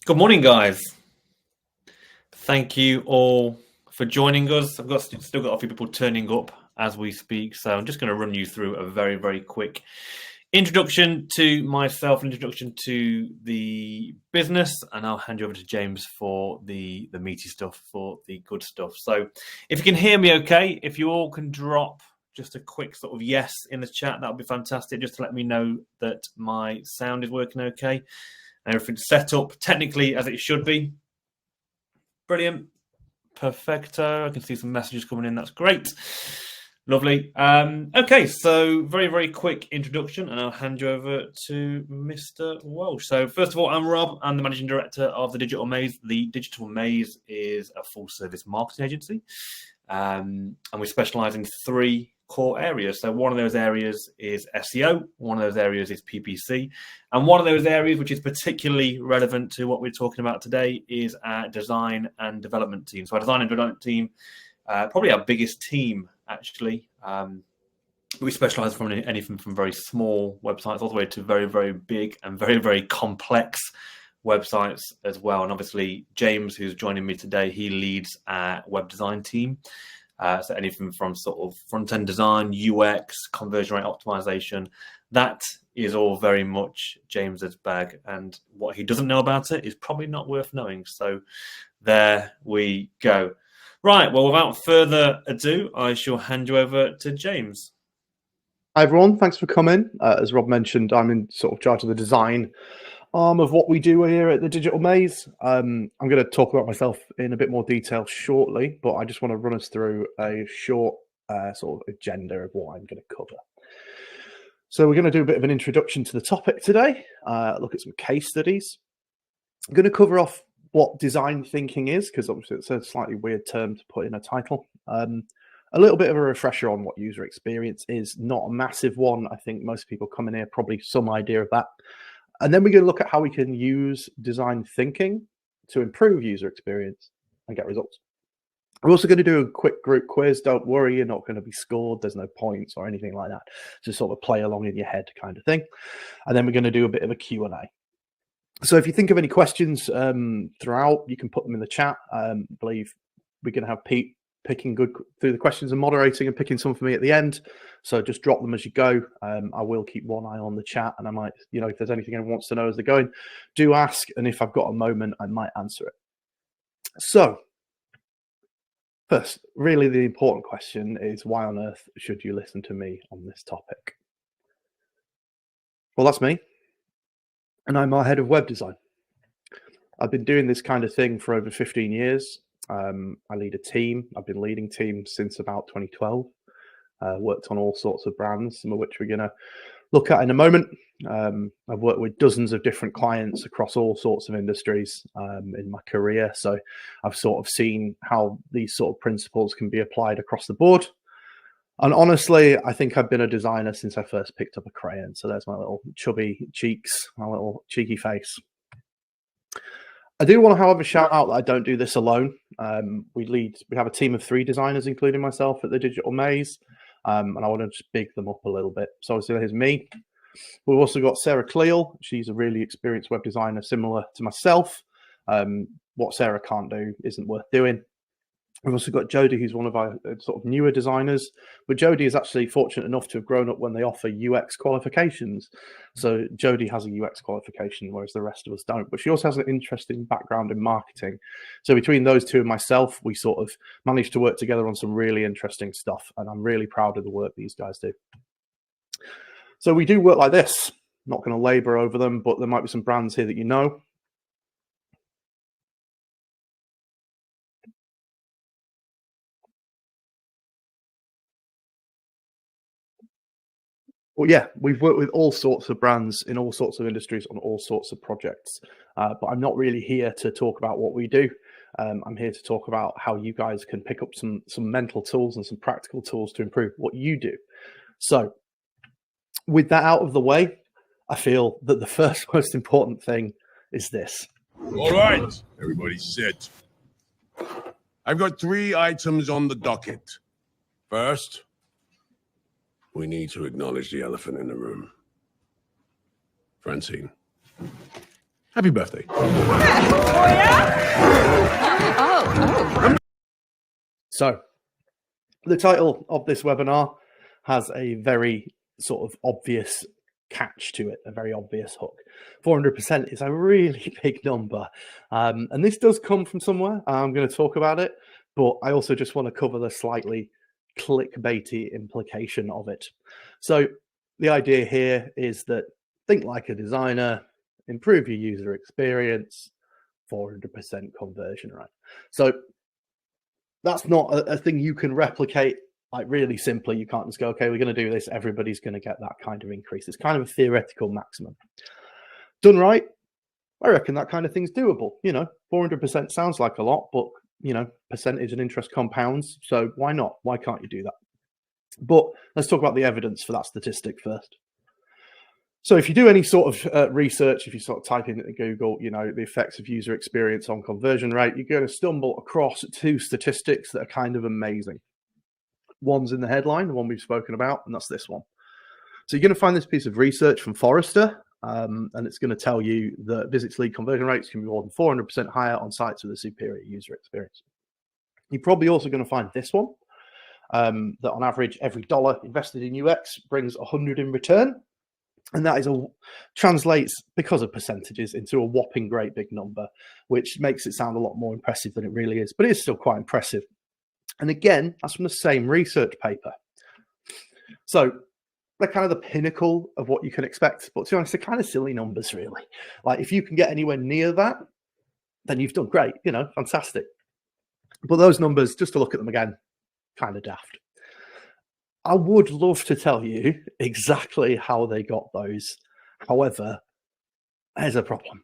Good morning, guys. Thank you all for joining us. I've still got a few people turning up as we speak, so I'm just going to run you through a very, very quick introduction to myself, introduction to the business, and I'll hand you over to James for the meaty stuff, for the good stuff. So if you can hear me okay, if you all can drop just a quick sort of yes in the chat, that would be fantastic, just to let me know that my sound is working okay. Everything's set up technically as it should be. Brilliant. Perfecto. I can see some messages coming in. That's great. Lovely. Okay, so very, very quick introduction, and I'll hand you over to Mr. Walsh. So first of all, I'm Rob. I'm the Managing Director of The Digital Maze. The Digital Maze is a full-service marketing agency, and we specialize in three core areas. So one of those areas is SEO, one of those areas is PPC, and one of those areas, which is particularly relevant to what we're talking about today, is our design and development team. So our design and development team, probably our biggest team, actually. We specialize from anything from very small websites all the way to very, very big and very, very complex websites as well. And obviously, James, who's joining me today, he leads our web design team. So anything from sort of front-end design, UX, conversion rate optimization, that is all very much James's bag. And what he doesn't know about it is probably not worth knowing. So there we go. Right, well, without further ado, I shall hand you over to James. Hi, everyone. Thanks for coming. As Rob mentioned, I'm in sort of charge of the design arm of what we do here at the Digital Maze. I'm going to talk about myself in a bit more detail shortly, but I just want to run us through a short sort of agenda of what I'm going to cover. So we're going to do a bit of an introduction to the topic today, look at some case studies. I'm going to cover off what design thinking is, because obviously it's a slightly weird term to put in a title. A little bit of a refresher on what user experience is, not a massive one. I think most people come in here probably some idea of that. And then we're going to look at how we can use design thinking to improve user experience and get results. We're also going to do a quick group quiz. Don't worry, you're not going to be scored. There's no points or anything like that. Just sort of play along in your head kind of thing. And then we're going to do a bit of a Q&A. So if you think of any questions throughout, you can put them in the chat. I believe we're going to have Pete picking good through the questions and moderating and picking some for me at the end. So just drop them as you go. I will keep one eye on the chat, and I might, if there's anything anyone wants to know as they're going, do ask. And if I've got a moment, I might answer it. So first, really the important question is, why on earth should you listen to me on this topic? Well, that's me. And I'm our head of web design. I've been doing this kind of thing for over 15 years. I lead a team. I've been leading teams since about 2012. Worked on all sorts of brands, some of which we're going to look at in a moment. I've worked with dozens of different clients across all sorts of industries in my career. So I've sort of seen how these sort of principles can be applied across the board. And honestly, I think I've been a designer since I first picked up a crayon. So there's my little chubby cheeks, my little cheeky face. I do want to, however, shout out that I don't do this alone. We have a team of 3 designers, including myself, at the Digital Maze. And I want to just big them up a little bit. So obviously here's me. We've also got Sarah Cleal. She's a really experienced web designer, similar to myself. What Sarah can't do isn't worth doing. We've also got Jodie, who's one of our sort of newer designers. But Jodie is actually fortunate enough to have grown up when they offer UX qualifications. So Jodie has a UX qualification, whereas the rest of us don't. But she also has an interesting background in marketing. So between those two and myself, we sort of managed to work together on some really interesting stuff. And I'm really proud of the work these guys do. So we do work like this. Not going to labor over them, but there might be some brands here that you know. Well, yeah, we've worked with all sorts of brands in all sorts of industries on all sorts of projects, but I'm not really here to talk about what we do. I'm here to talk about how you guys can pick up some mental tools and some practical tools to improve what you do. So with that out of the way, I feel that the first most important thing is this. All right, everybody sit. I've got 3 items on the docket. First, we need to acknowledge the elephant in the room. Francine. Happy birthday. So, the title of this webinar has a very sort of obvious catch to it, a very obvious hook. 400% is a really big number. And this does come from somewhere. I'm going to talk about it, but I also just want to cover the slightly clickbaity implication of it. So the idea here is that think like a designer, improve your user experience, 400% conversion rate. So that's not a thing you can replicate like really simply. You can't just go, okay, we're going to do this, everybody's going to get that kind of increase. It's kind of a theoretical maximum. Done right, I reckon that kind of thing's doable. 400% sounds like a lot, but percentage and interest compounds, so why not? Why can't you do that? But let's talk about the evidence for that statistic first. So if you do any sort of research, if you sort of type in Google, the effects of user experience on conversion rate, you're going to stumble across two statistics that are kind of amazing. One's in the headline, the one we've spoken about, and that's this one. So you're going to find this piece of research from Forrester, and it's going to tell you that visits lead conversion rates can be more than 400% higher on sites with a superior user experience. You're probably also going to find this one, that on average, every dollar invested in UX brings 100 in return. And that translates, because of percentages, into a whopping great big number, which makes it sound a lot more impressive than it really is. But it is still quite impressive. And again, that's from the same research paper. So they're kind of the pinnacle of what you can expect. But to be honest, they're kind of silly numbers, really. Like if you can get anywhere near that, then you've done great, fantastic. But those numbers, just to look at them again, kind of daft. I would love to tell you exactly how they got those. However, there's a problem.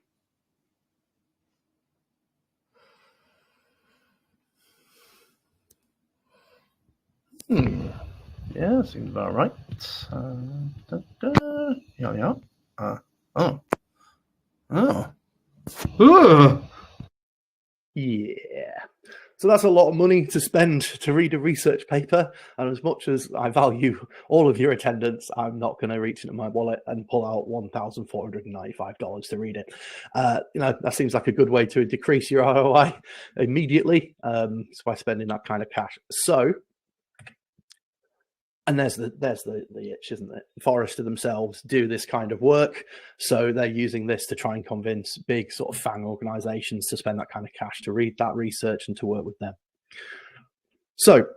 Yeah, seems about right. Yeah. Yeah. So that's a lot of money to spend to read a research paper. And as much as I value all of your attendance, I'm not going to reach into my wallet and pull out $1,495 to read it. That seems like a good way to decrease your ROI immediately by spending that kind of cash. So, and there's the itch, isn't it? Forrester themselves do this kind of work. So they're using this to try and convince big sort of FANG organizations to spend that kind of cash to read that research and to work with them. So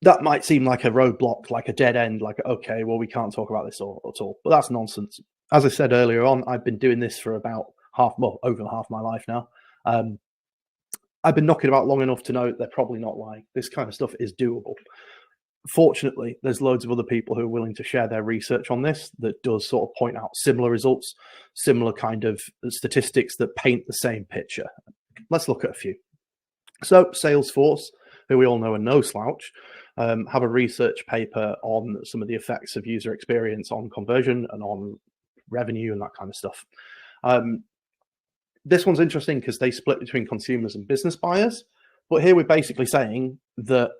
that might seem like a roadblock, like a dead end, like, okay, well, we can't talk about this at all. But that's nonsense. As I said earlier on, I've been doing this for about over half my life now. I've been knocking about long enough to know they're probably not lying. This kind of stuff is doable. Fortunately, there's loads of other people who are willing to share their research on this that does sort of point out similar results, similar kind of statistics that paint the same picture. Let's look at a few. So Salesforce, who we all know are no slouch, have a research paper on some of the effects of user experience on conversion and on revenue and that kind of stuff. This one's interesting because they split between consumers and business buyers. But here we're basically saying that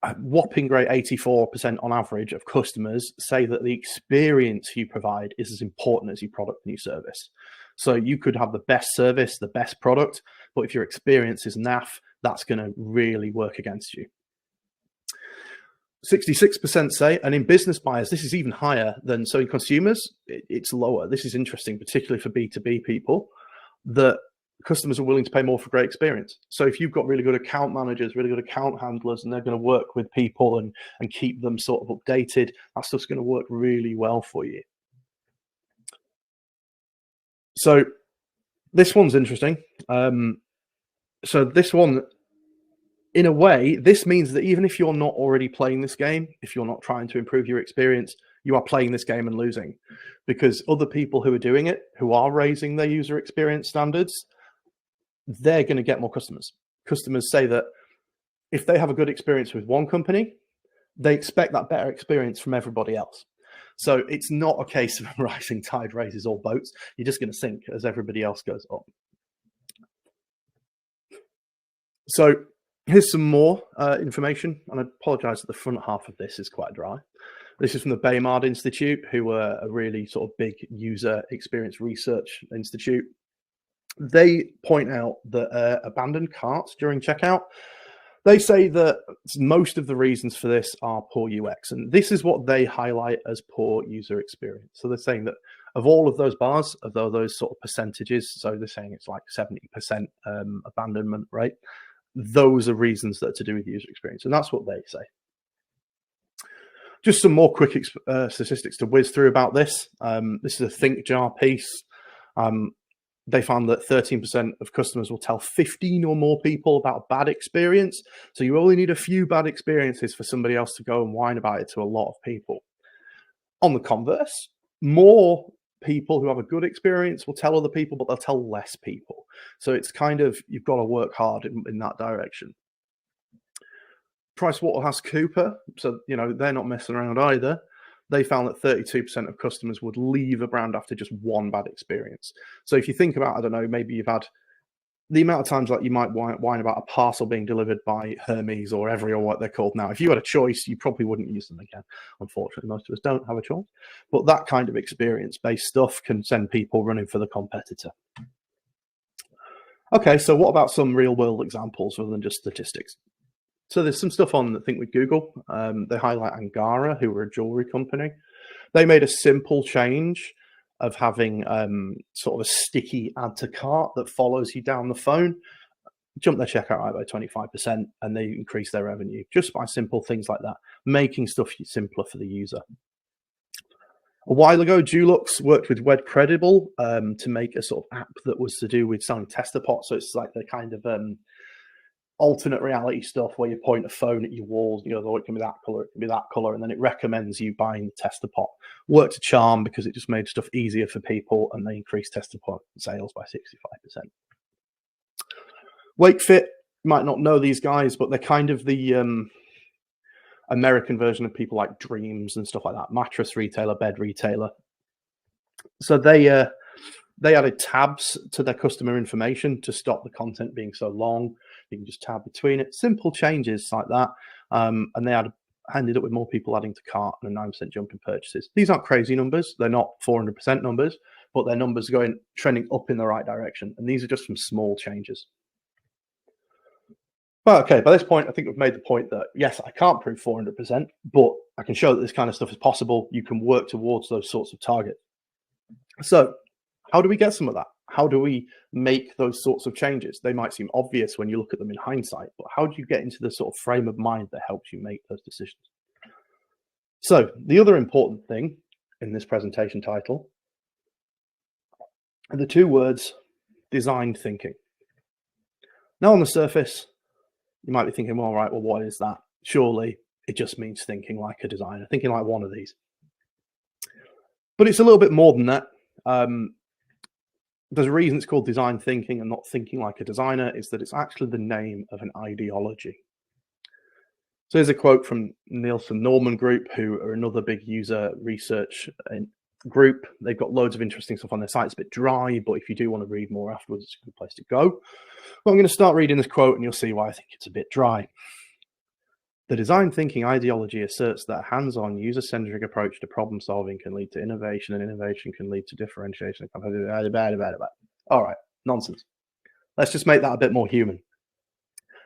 a whopping great 84% on average of customers say that the experience you provide is as important as your product and your service. So you could have the best service, the best product, but if your experience is naff, that's going to really work against you. 66% say, and in business buyers, this is even higher than, so in consumers, it's lower. This is interesting, particularly for B2B people, that customers are willing to pay more for great experience. So if you've got really good account managers, really good account handlers, and they're going to work with people and keep them sort of updated, that's just going to work really well for you. So this one's interesting. So this one, in a way, this means that even if you're not already playing this game, if you're not trying to improve your experience, you are playing this game and losing, because other people who are doing it, who are raising their user experience standards, they're going to get more customers. Customers say that if they have a good experience with one company, they expect that better experience from everybody else. So it's not a case of rising tide raises all boats. You're just going to sink as everybody else goes up. So here's some more information, and I apologize that the front half of this is quite dry. This is from the Baymard Institute, who are a really sort of big user experience research institute. They point out that abandoned carts during checkout, they say that most of the reasons for this are poor UX. And this is what they highlight as poor user experience. So they're saying that of all of those bars, of those sort of percentages, so they're saying it's like 70% abandonment rate, those are reasons that are to do with user experience. And that's what they say. Just some more quick statistics to whiz through about this. This is a ThinkJar piece. They found that 13% of customers will tell 15 or more people about a bad experience. So you only need a few bad experiences for somebody else to go and whine about it to a lot of people. On the converse, more people who have a good experience will tell other people, but they'll tell less people. So it's kind of, you've got to work hard in that direction. PricewaterhouseCoopers, so they're not messing around either. They found that 32% of customers would leave a brand after just one bad experience. So if you think about, I don't know, maybe you've had the amount of times like you might whine about a parcel being delivered by Hermes or Every or what they're called now. If you had a choice, you probably wouldn't use them again. Unfortunately, most of us don't have a choice. But that kind of experience-based stuff can send people running for the competitor. Okay, so what about some real-world examples other than just statistics? So there's some stuff on, I think, with Google. They highlight Angara, who were a jewelry company. They made a simple change of having sort of a sticky add to cart that follows you down the phone, jump their checkout rate by 25%, and they increase their revenue just by simple things like that, making stuff simpler for the user. A while ago, Dulux worked with Webcredible to make a sort of app that was to do with selling tester pots. So it's like the kind of alternate reality stuff where you point a phone at your walls, oh, it can be that color, it can be that color, and then it recommends you buying the tester pot. Worked a charm because it just made stuff easier for people, and they increased tester pot sales by 65%. WakeFit, you might not know these guys, but they're kind of the American version of people like Dreams and stuff like that, mattress retailer, bed retailer. So they added tabs to their customer information to stop the content being so long. You can just tab between it. Simple changes like that. And they ended up with more people adding to cart and a 9% jump in purchases. These aren't crazy numbers. They're not 400% numbers, but their numbers are trending up in the right direction. And these are just from small changes. Well, okay, by this point, I think we've made the point that, yes, I can't prove 400%, but I can show that this kind of stuff is possible. You can work towards those sorts of targets. So how do we get some of that? How do we make those sorts of changes? They might seem obvious when you look at them in hindsight, but how do you get into the sort of frame of mind that helps you make those decisions? So the other important thing in this presentation title are the two words, design thinking. Now on the surface, you might be thinking, well, right, well, what is that? Surely it just means thinking like a designer, thinking like one of these. But it's a little bit more than that. There's a reason it's called design thinking and not thinking like a designer, is that it's actually the name of an ideology. So here's a quote from Nielsen Norman Group, who are another big user research group. They've got loads of interesting stuff on their site. It's a bit dry, but if you do want to read more afterwards, it's a good place to go. Well, I'm going to start reading this quote and you'll see why I think it's a bit dry. The design thinking ideology asserts that a hands-on, user-centric approach to problem-solving can lead to innovation, and innovation can lead to differentiation. All right, nonsense. Let's just make that a bit more human.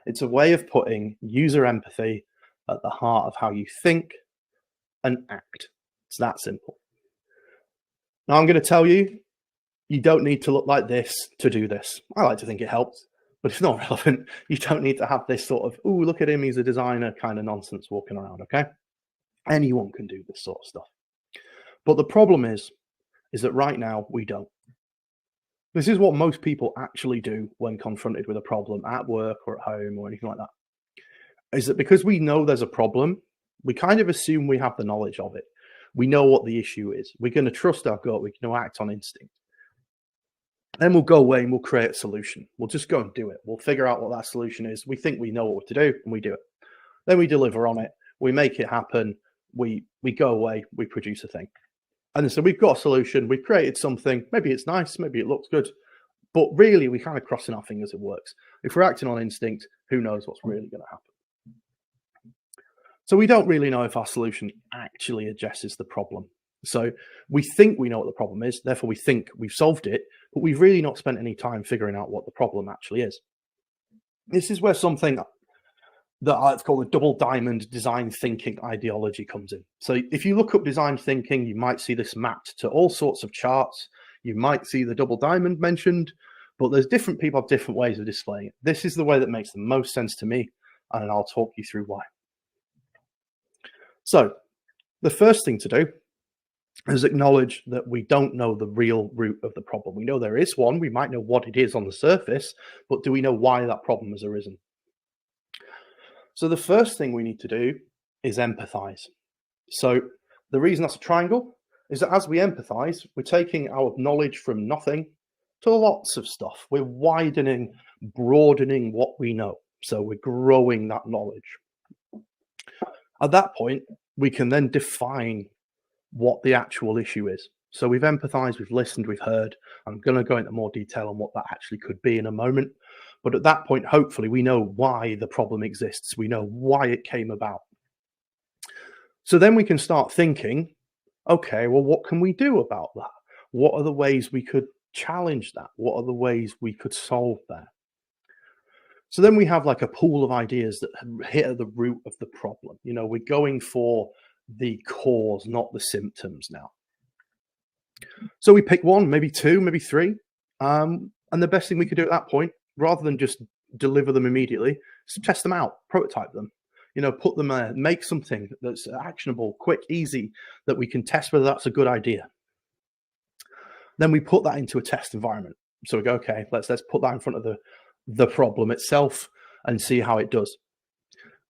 It's a way of putting user empathy at the heart of how you think and act. It's that simple. Now, I'm going to tell you, you don't need to look like this to do this. I like to think it helps. But it's not relevant. You don't need to have this sort of, oh, look at him, he's a designer kind of nonsense walking around, okay? Anyone can do this sort of stuff. But the problem is that right now we don't. This is what most people actually do when confronted with a problem at work or at home or anything like that. Is that because we know there's a problem, we kind of assume we have the knowledge of it. We know what the issue is. We're going to trust our gut. We're going to act on instinct. Then we'll go away and we'll create a solution. We'll just go and do it. We'll figure out what that solution is. We think we know what to do and we do it. Then we deliver on it. We make it happen. We go away. We produce a thing. And so we've got a solution. We've created something. Maybe it's nice. Maybe it looks good. But really, we kind of crossing our fingers it works. If we're acting on instinct, who knows what's really going to happen. So we don't really know if our solution actually addresses the problem. So we think we know what the problem is, therefore we think we've solved it, but we've really not spent any time figuring out what the problem actually is. This is where something that I've called the double diamond design thinking ideology comes in. So if you look up design thinking, you might see this mapped to all sorts of charts. You might see the double diamond mentioned, but there's different people have different ways of displaying it. This is the way that makes the most sense to me, and I'll talk you through why. So the first thing to do is acknowledge that we don't know the real root of the problem. We know there is one, we might know what it is on the surface, but do we know why that problem has arisen? So the first thing we need to do is empathize. So the reason that's a triangle is that as we empathize, we're taking our knowledge from nothing to lots of stuff. We're widening, broadening what we know. So we're growing that knowledge. At that point, we can then define what the actual issue is. So we've empathized, we've listened, we've heard. I'm going to go into more detail on what that actually could be in a moment. But at that point, hopefully, we know why the problem exists. We know why it came about. So then we can start thinking, okay, well, what can we do about that? What are the ways we could challenge that? What are the ways we could solve that? So then we have like a pool of ideas that hit at the root of the problem. You know, we're going for the cause, not the symptoms now. So we pick one, maybe two, maybe three. And the best thing we could do at that point, rather than just deliver them immediately, is to test them out, prototype them, you know, put them there, make something that's actionable, quick, easy, that we can test whether that's a good idea. Then we put that into a test environment. So we go, okay, let's put that in front of the problem itself and see how it does.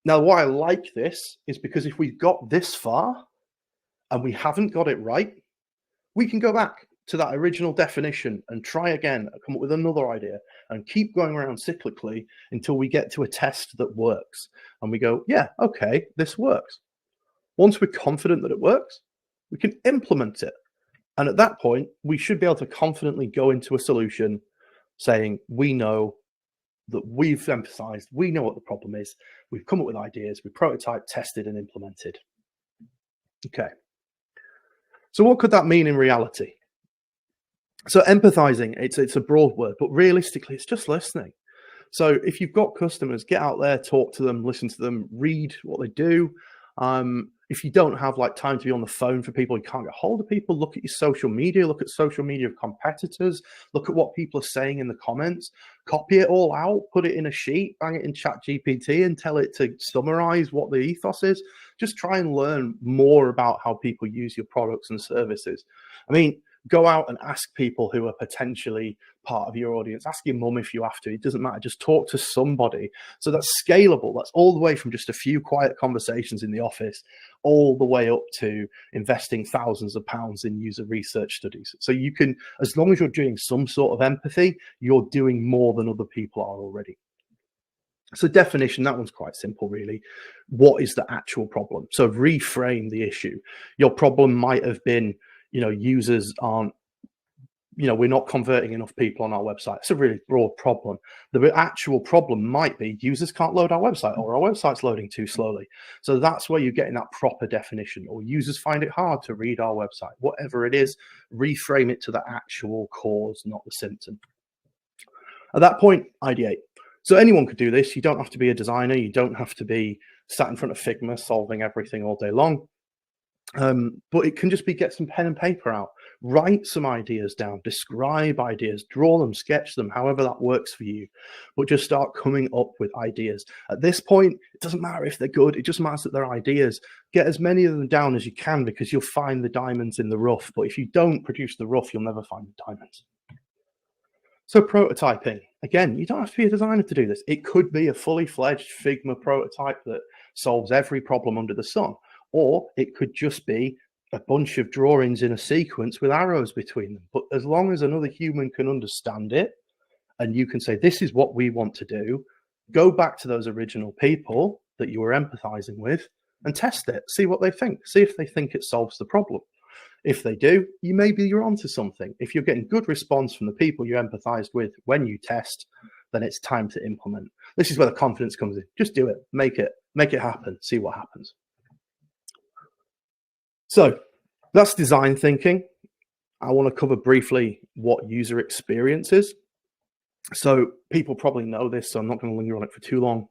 Now, why I like this is because if we've got this far and we haven't got it right, we can go back to that original definition and try again, come up with another idea and keep going around cyclically until we get to a test that works. And we go, yeah, okay, this works. Once we're confident that it works, we can implement it. And at that point, we should be able to confidently go into a solution saying, we know that we've emphasized, we know what the problem is, we've come up with ideas, we prototyped, tested, and implemented. Okay. So what could that mean in reality? So empathizing, it's a broad word, but realistically, it's just listening. So if you've got customers, get out there, talk to them, listen to them, read what they do. If you don't have like time to be on the phone for people, you can't get hold of people, look at your social media, look at social media of competitors, look at what people are saying in the comments, copy it all out, put it in a sheet, bang it in ChatGPT and tell it to summarize what the ethos is. Just try and learn more about how people use your products and services. I mean, go out and ask people who are potentially part of your audience. Ask your mum if you have to. It doesn't matter. Just talk to somebody. So that's scalable. That's all the way from just a few quiet conversations in the office all the way up to investing thousands of pounds in user research studies. So you can, as long as you're doing some sort of empathy, you're doing more than other people are already. So definition, that one's quite simple, really. What is the actual problem? So reframe the issue. Your problem might have been, you know, users aren't, you know, we're not converting enough people on our website. It's a really broad problem. The actual problem might be users can't load our website, or our website's loading too slowly. So that's where you're getting that proper definition, or users find it hard to read our website. Whatever it is, reframe it to the actual cause, not the symptom. At that point, ideate. So anyone could do this. You don't have to be a designer. You don't have to be sat in front of Figma solving everything all day long. But it can just be get some pen and paper out, write some ideas down, describe ideas, draw them, sketch them, however that works for you, but just start coming up with ideas. At this point, it doesn't matter if they're good, it just matters that they're ideas. Get as many of them down as you can, because you'll find the diamonds in the rough. But if you don't produce the rough, you'll never find the diamonds. So prototyping, again, you don't have to be a designer to do this. It could be a fully fledged Figma prototype that solves every problem under the sun. Or it could just be a bunch of drawings in a sequence with arrows between them. But as long as another human can understand it, and you can say, this is what we want to do, go back to those original people that you were empathizing with and test it. See what they think. See if they think it solves the problem. If they do, maybe you're onto something. If you're getting good response from the people you empathized with when you test, then it's time to implement. This is where the confidence comes in. Just do it. Make it happen. See what happens. So that's design thinking. I want to cover briefly what user experience is. So people probably know this, so I'm not going to linger on it for too long.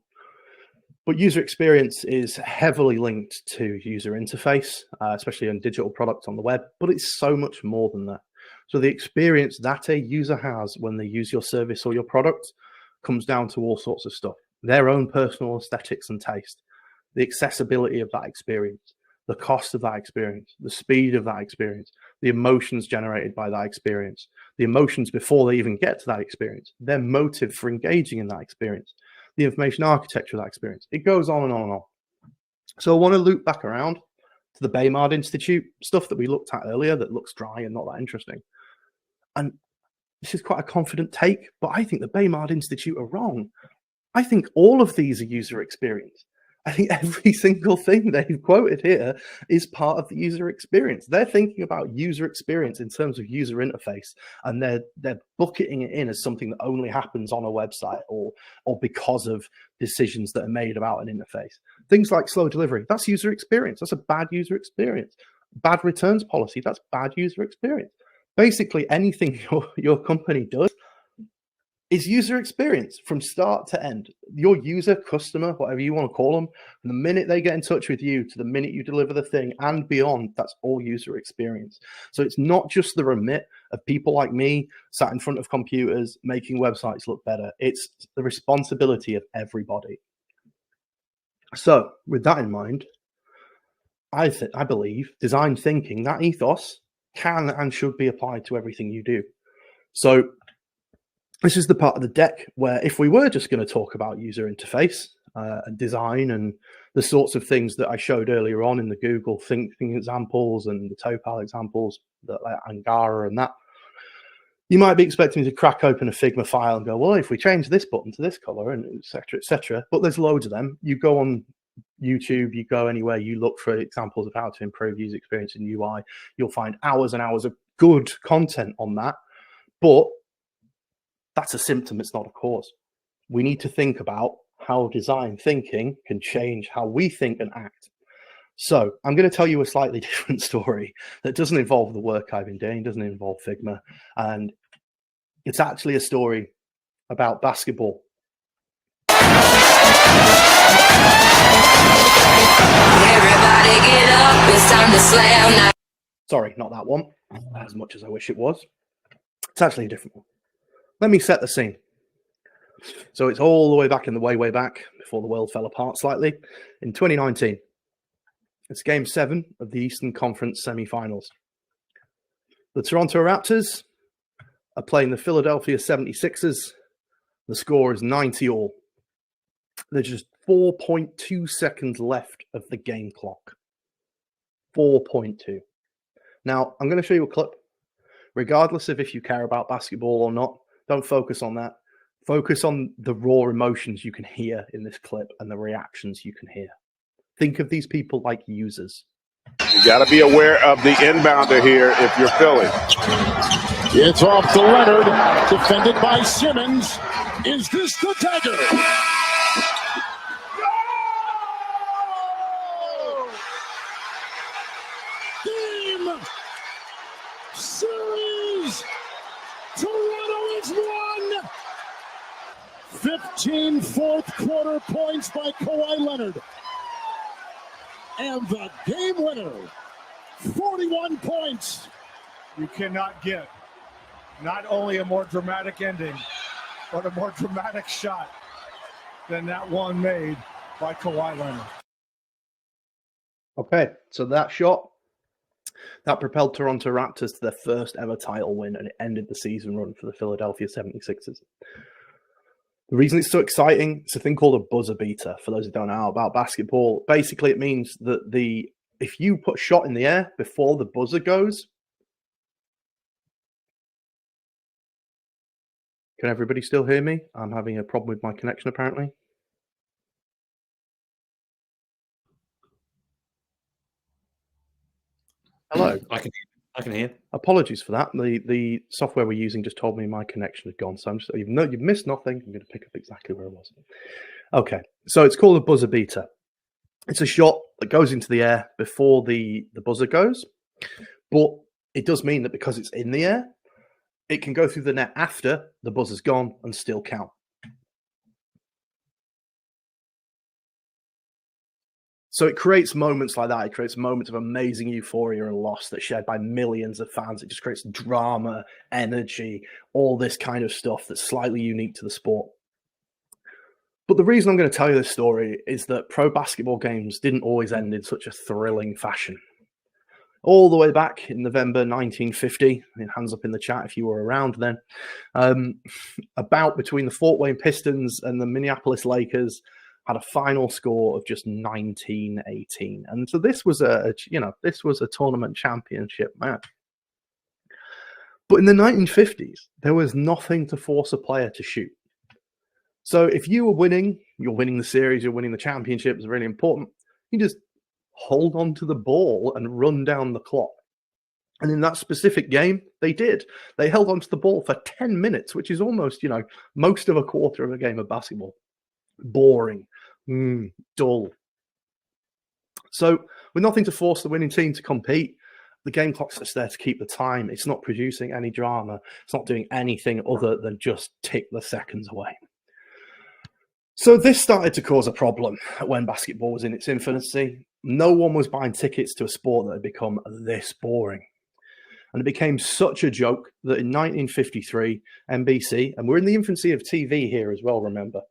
But user experience is heavily linked to user interface, especially on digital products on the web, but it's so much more than that. So the experience that a user has when they use your service or your product comes down to all sorts of stuff. Their own personal aesthetics and taste, the accessibility of that experience, the cost of that experience, the speed of that experience, the emotions generated by that experience, the emotions before they even get to that experience, their motive for engaging in that experience, the information architecture of that experience. It goes on and on and on. So I want to loop back around to the Baymard Institute, stuff that we looked at earlier that looks dry and not that interesting. And this is quite a confident take, but I think the Baymard Institute are wrong. I think all of these are user experience. I think every single thing they've quoted here is part of the user experience. They're thinking about user experience in terms of user interface, and they're bucketing it in as something that only happens on a website or because of decisions that are made about an interface. Things like slow delivery, that's user experience. That's a bad user experience. Bad returns policy, that's bad user experience. Basically, anything your company does is user experience from start to end. Your user, customer, whatever you want to call them, from the minute they get in touch with you to the minute you deliver the thing and beyond, that's all user experience. So it's not just the remit of people like me sat in front of computers making websites look better. It's the responsibility of everybody. So with that in mind, I believe design thinking, that ethos, can and should be applied to everything you do. So this is the part of the deck where if we were just going to talk about user interface and design and the sorts of things that I showed earlier on in the Google thinking examples and the Topal examples, that like Angara and that, you might be expecting me to crack open a Figma file and go, well, if we change this button to this color and et cetera, et cetera. But there's loads of them. You go on YouTube, you go anywhere, you look for examples of how to improve user experience in UI. You'll find hours and hours of good content on that. But that's a symptom, it's not a cause. We need to think about how design thinking can change how we think and act. So I'm going to tell you a slightly different story that doesn't involve the work I've been doing, doesn't involve Figma. And it's actually a story about basketball. Everybody get up, it's time to slam now. Sorry, not that one, as much as I wish it was. It's actually a different one. Let me set the scene. So it's all the way back in the way back before the world fell apart slightly. In 2019, it's Game 7 of the Eastern Conference semi-finals. The Toronto Raptors are playing the Philadelphia 76ers. The score is 90-all. There's just 4.2 seconds left of the game clock. 4.2. Now, I'm going to show you a clip. Regardless of if you care about basketball or not, don't focus on that. Focus on the raw emotions you can hear in this clip and the reactions you can hear. Think of these people like users. You got to be aware of the inbounder here if you're Philly. It's off to Leonard, defended by Simmons. Is this the dagger? Game, series, Toronto is won. 15 fourth quarter points by Kawhi Leonard. And the game winner, 41 points. You cannot get not only a more dramatic ending, but a more dramatic shot than that one made by Kawhi Leonard. Okay, so that shot, that propelled Toronto Raptors to their first ever title win, and it ended the season run for the Philadelphia 76ers. The reason it's so exciting, it's a thing called a buzzer beater. For those who don't know about basketball, basically it means that if you put a shot in the air before the buzzer goes, can everybody still hear me? I'm having a problem with my connection apparently. Hello. I can hear. Apologies for that. The software we're using just told me my connection had gone. So I'm just, you've missed nothing. I'm going to pick up exactly where it was. Okay, so it's called a buzzer beater. It's a shot that goes into the air before the buzzer goes. But it does mean that because it's in the air, it can go through the net after the buzzer's gone and still count. So it creates moments like that. It creates moments of amazing euphoria and loss that's shared by millions of fans. It just creates drama, energy, all this kind of stuff that's slightly unique to the sport. But the reason I'm going to tell you this story is that pro basketball games didn't always end in such a thrilling fashion. All the way back in November 1950, hands up in the chat if you were around then, about between the Fort Wayne Pistons and the Minneapolis Lakers had a final score of just 19-18. And so this was a tournament championship match. But in the 1950s, there was nothing to force a player to shoot. So if you were winning, you're winning the series, you're winning the championship, it's really important. You just hold on to the ball and run down the clock. And in that specific game, they did. They held on to the ball for 10 minutes, which is almost, most of a quarter of a game of basketball. Boring, dull. So with nothing to force the winning team to compete, the game clock's just there to keep the time. It's not producing any drama. It's not doing anything other than just tick the seconds away. So this started to cause a problem when basketball was in its infancy. No one was buying tickets to a sport that had become this boring. And it became such a joke that in 1953, NBC, and we're in the infancy of TV here as well, remember,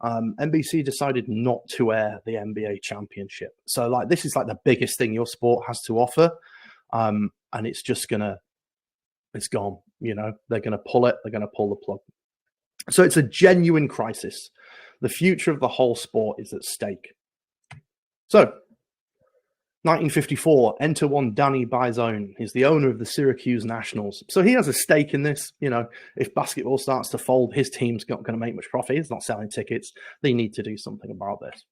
NBC decided not to air the NBA championship. So this is the biggest thing your sport has to offer. And it's just it's gone, they're going to pull it. They're going to pull the plug. So it's a genuine crisis. The future of the whole sport is at stake. So 1954, enter one Danny Bizone. He's the owner of the Syracuse Nationals. So he has a stake in this. If basketball starts to fold, his team's not going to make much profit. He's not selling tickets. They need to do something about this.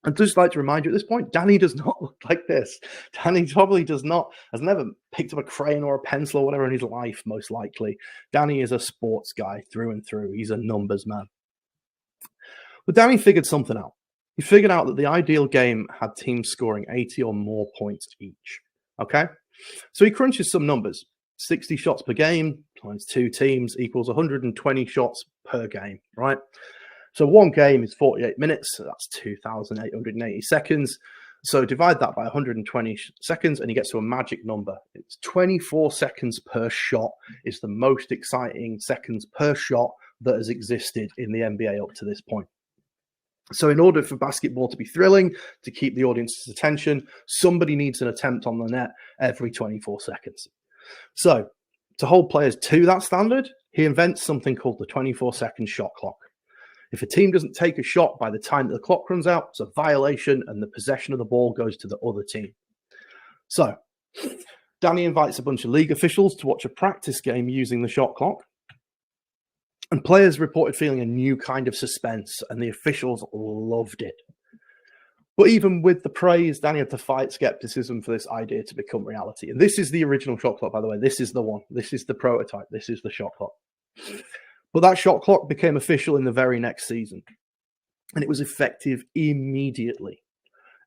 I'd just like to remind you at this point, Danny does not look like this. Danny probably has never picked up a crayon or a pencil or whatever in his life, most likely. Danny is a sports guy through and through. He's a numbers man. But Danny figured something out. He figured out that the ideal game had teams scoring 80 or more points each. Okay? So he crunches some numbers. 60 shots per game times 2 teams equals 120 shots per game, right? So one game is 48 minutes. So that's 2,880 seconds. So divide that by 120 seconds and you get to a magic number. It's 24 seconds per shot is the most exciting seconds per shot that has existed in the NBA up to this point. So in order for basketball to be thrilling, to keep the audience's attention, somebody needs an attempt on the net every 24 seconds. So to hold players to that standard, he invents something called the 24-second shot clock. If a team doesn't take a shot by the time that the clock runs out, it's a violation and the possession of the ball goes to the other team. So Danny invites a bunch of league officials to watch a practice game using the shot clock. And players reported feeling a new kind of suspense, and the officials loved it. But even with the praise, Danny had to fight skepticism for this idea to become reality. And this is the original shot clock, by the way. This is the one. This is the prototype. This is the shot clock. But that shot clock became official in the very next season. And it was effective immediately.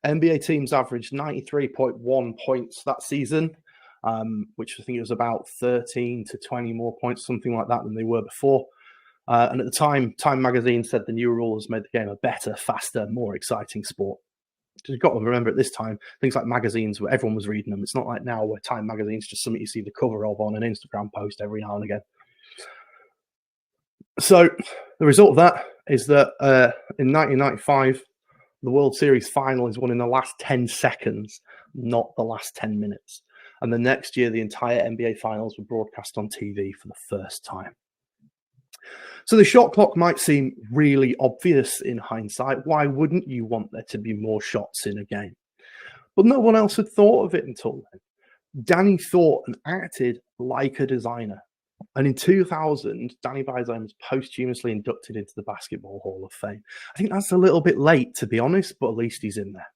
NBA teams averaged 93.1 points that season, which I think it was about 13 to 20 more points, something like that, than they were before. And at the time, Time magazine said the new rules made the game a better, faster, more exciting sport. You've got to remember at this time, things like magazines where everyone was reading them. It's not like now where Time magazine's just something you see the cover of on an Instagram post every now and again. So the result of that is that in 1995, the World Series final is won in the last 10 seconds, not the last 10 minutes. And the next year, the entire NBA finals were broadcast on TV for the first time. So the shot clock might seem really obvious in hindsight. Why wouldn't you want there to be more shots in a game? But no one else had thought of it until then. Danny thought and acted like a designer. And in 2000, Danny Bizone was posthumously inducted into the Basketball Hall of Fame. I think that's a little bit late, to be honest, but at least he's in there.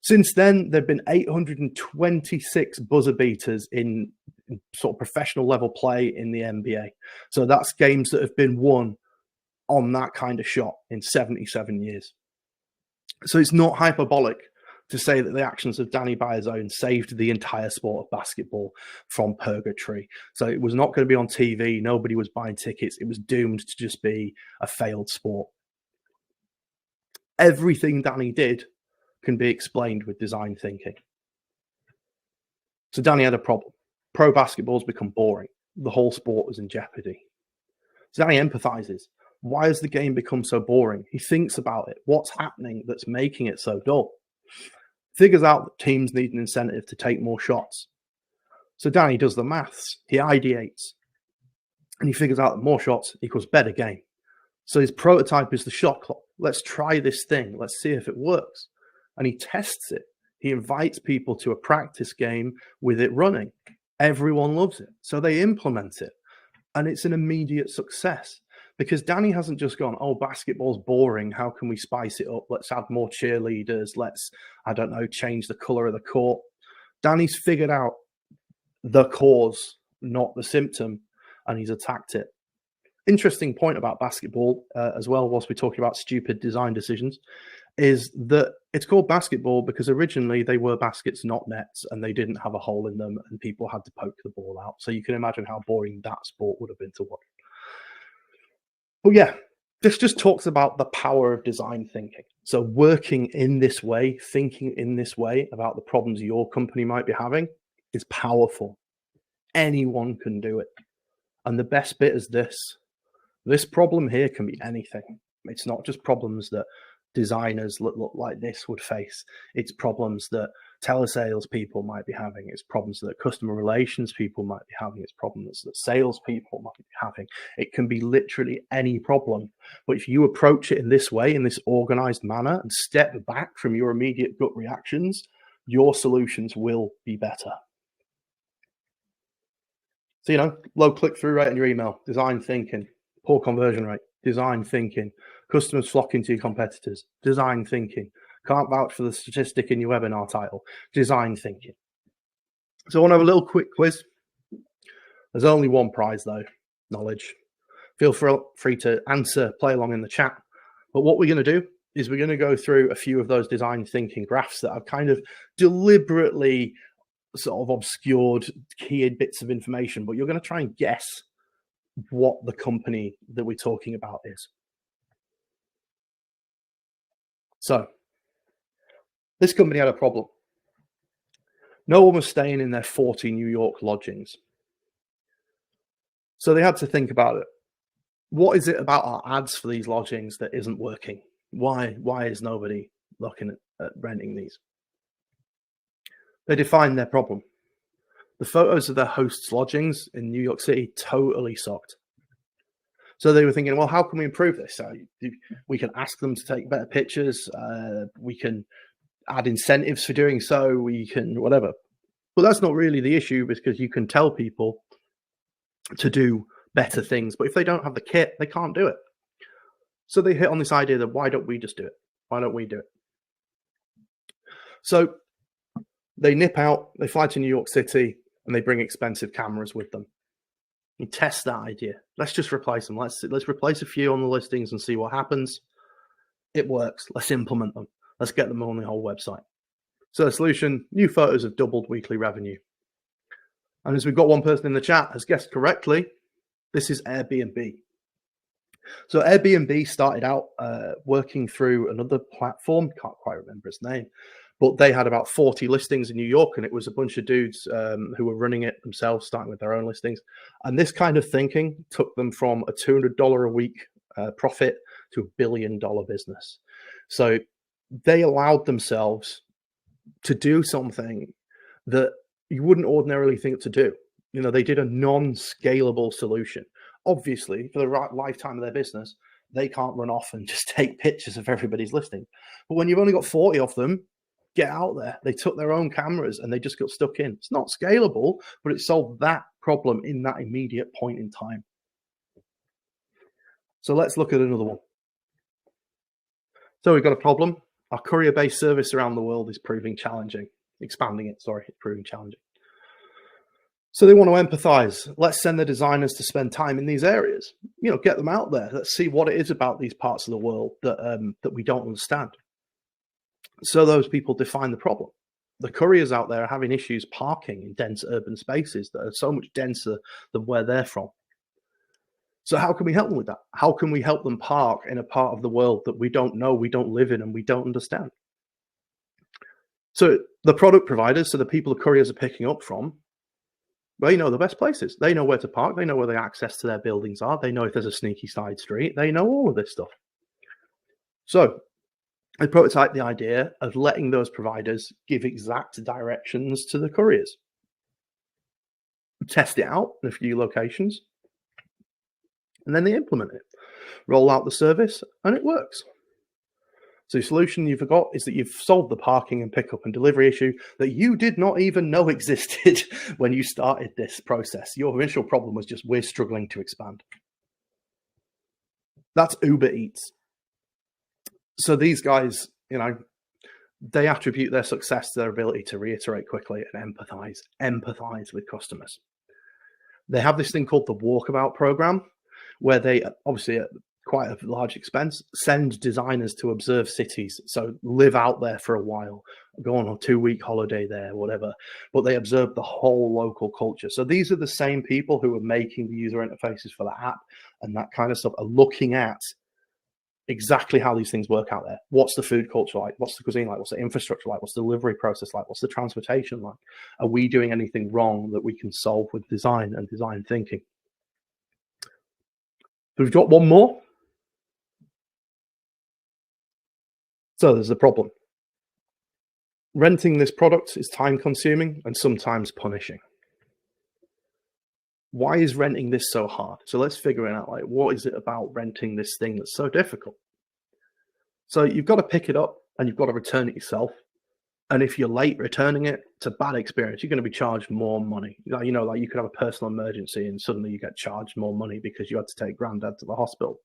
Since then, there have been 826 buzzer beaters in sort of professional level play in the NBA. So that's games that have been won on that kind of shot in 77 years. So it's not hyperbolic to say that the actions of Danny Biasone saved the entire sport of basketball from purgatory. So it was not going to be on TV. Nobody was buying tickets. It was doomed to just be a failed sport. Everything Danny did can be explained with design thinking. So Danny had a problem. Pro basketball's become boring. The whole sport was in jeopardy. So Danny empathizes. Why has the game become so boring? He thinks about it. What's happening that's making it so dull? Figures out that teams need an incentive to take more shots. So Danny does the maths. He ideates. And he figures out that more shots equals better game. So his prototype is the shot clock. Let's try this thing. Let's see if it works. And he tests it. He invites people to a practice game with it running. Everyone loves it. So they implement it. And it's an immediate success. Because Danny hasn't just gone, oh, basketball's boring. How can we spice it up? Let's add more cheerleaders. Let's, I don't know, change the color of the court. Danny's figured out the cause, not the symptom, and he's attacked it. Interesting point about basketball as well, whilst we're talking about stupid design decisions, is that it's called basketball because originally they were baskets, not nets, and they didn't have a hole in them, and people had to poke the ball out. So you can imagine how boring that sport would have been to watch. But yeah, this just talks about the power of design thinking. So working in this way, thinking in this way about the problems your company might be having is powerful. Anyone can do it. And the best bit is this problem here can be anything. It's not just problems that designers that look like this would face. It's problems that telesales people might be having. It's problems that customer relations people might be having. It's problems that sales people might be having. It can be literally any problem. But if you approach it in this way, in this organized manner, and step back from your immediate gut reactions, your solutions will be better. So, low click-through rate on your email, design thinking, poor conversion rate, design thinking, customers flocking to your competitors, design thinking, can't vouch for the statistic in your webinar title, design thinking. So I want to have a little quick quiz. There's only one prize though, knowledge. Feel free to answer, play along in the chat. But what we're going to do is we're going to go through a few of those design thinking graphs that I've kind of deliberately sort of obscured key bits of information, but you're going to try and guess what the company that we're talking about is. So this company had a problem. No one was staying in their 40 New York lodgings. So they had to think about it. What is it about our ads for these lodgings that isn't working? Why is nobody looking at renting these? They defined their problem. The photos of their hosts' lodgings in New York City totally sucked. So they were thinking, well, how can we improve this? We can ask them to take better pictures. We can add incentives for doing so. We can whatever. But that's not really the issue because you can tell people to do better things. But if they don't have the kit, they can't do it. So they hit on this idea that why don't we just do it? Why don't we do it? So they nip out, they fly to New York City, and they bring expensive cameras with them. You test that idea. Let's just replace them. Let's replace a few on the listings and see what happens. It works. Let's implement them. Let's get them on the whole website. So the solution, new photos have doubled weekly revenue. And as we've got one person in the chat has guessed correctly, this is Airbnb. So Airbnb started out working through another platform, can't quite remember its name, but they had about 40 listings in New York, and it was a bunch of dudes who were running it themselves, starting with their own listings. And this kind of thinking took them from a $200 a week profit to $1 billion business. So they allowed themselves to do something that you wouldn't ordinarily think to do. They did a non-scalable solution. Obviously, for the right lifetime of their business, they can't run off and just take pictures of everybody's listing. But when you've only got 40 of them, get out there. They took their own cameras and they just got stuck in. It's not scalable, but it solved that problem in that immediate point in time. So let's look at another one. So we've got a problem. Our courier-based service around the world is proving challenging. It's proving challenging. So they want to empathize. Let's send the designers to spend time in these areas. Get them out there. Let's see what it is about these parts of the world that we don't understand. So those people define the problem. The couriers out there are having issues parking in dense urban spaces that are so much denser than where they're from. So how can we help them with that? How can we help them park in a part of the world that we don't know, we don't live in, and we don't understand? So the product providers, so the people the couriers are picking up from, they know the best places. They know where to park. They know where the access to their buildings are. They know if there's a sneaky side street. They know all of this stuff. So I prototyped the idea of letting those providers give exact directions to the couriers. Test it out in a few locations, and then they implement it. Roll out the service, and it works. So the solution you've got is that you've solved the parking and pickup and delivery issue that you did not even know existed when you started this process. Your initial problem was just we're struggling to expand. That's Uber Eats. So these guys, they attribute their success to their ability to reiterate quickly and empathize with customers. They have this thing called the Walkabout program, where they obviously at quite a large expense send designers to observe cities, so live out there for a while, go on a 2-week holiday there, whatever, but they observe the whole local culture. So these are the same people who are making the user interfaces for the app and that kind of stuff, are looking at exactly how these things work out there. What's the food culture like? What's the cuisine like? What's the infrastructure like? What's the delivery process like? What's the transportation like? Are we doing anything wrong that we can solve with design and design thinking? So we've got one more. So there's a problem. Renting this product is time consuming and sometimes punishing. Why is renting this so hard? So let's figure it out. Like, what is it about renting this thing that's so difficult? So you've got to pick it up and you've got to return it yourself. And if you're late returning it, it's a bad experience. You're going to be charged more money. Like you could have a personal emergency and suddenly you get charged more money because you had to take granddad to the hospital.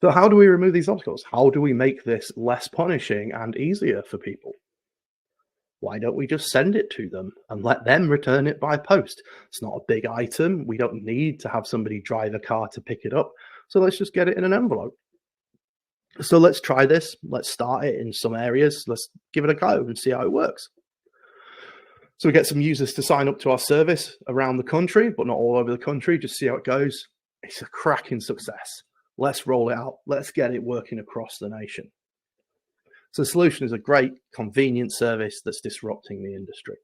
So how do we remove these obstacles? How do we make this less punishing and easier for people? Why don't we just send it to them and let them return it by post? It's not a big item. We don't need to have somebody drive a car to pick it up. So let's just get it in an envelope. So let's try this. Let's start it in some areas. Let's give it a go and see how it works. So we get some users to sign up to our service around the country, but not all over the country. Just see how it goes. It's a cracking success. Let's roll it out. Let's get it working across the nation. So the solution is a great, convenient service that's disrupting the industry,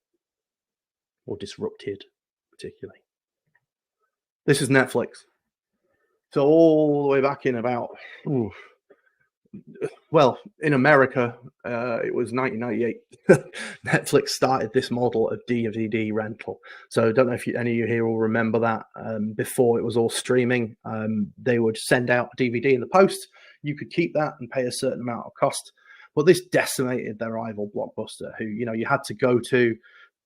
or disrupted particularly. This is Netflix. So all the way back in about, in America, it was 1998. Netflix started this model of DVD rental. So I don't know if any of you here will remember that. Before it was all streaming, they would send out a DVD in the post. You could keep that and pay a certain amount of cost. But this decimated their rival Blockbuster, who you had to go to,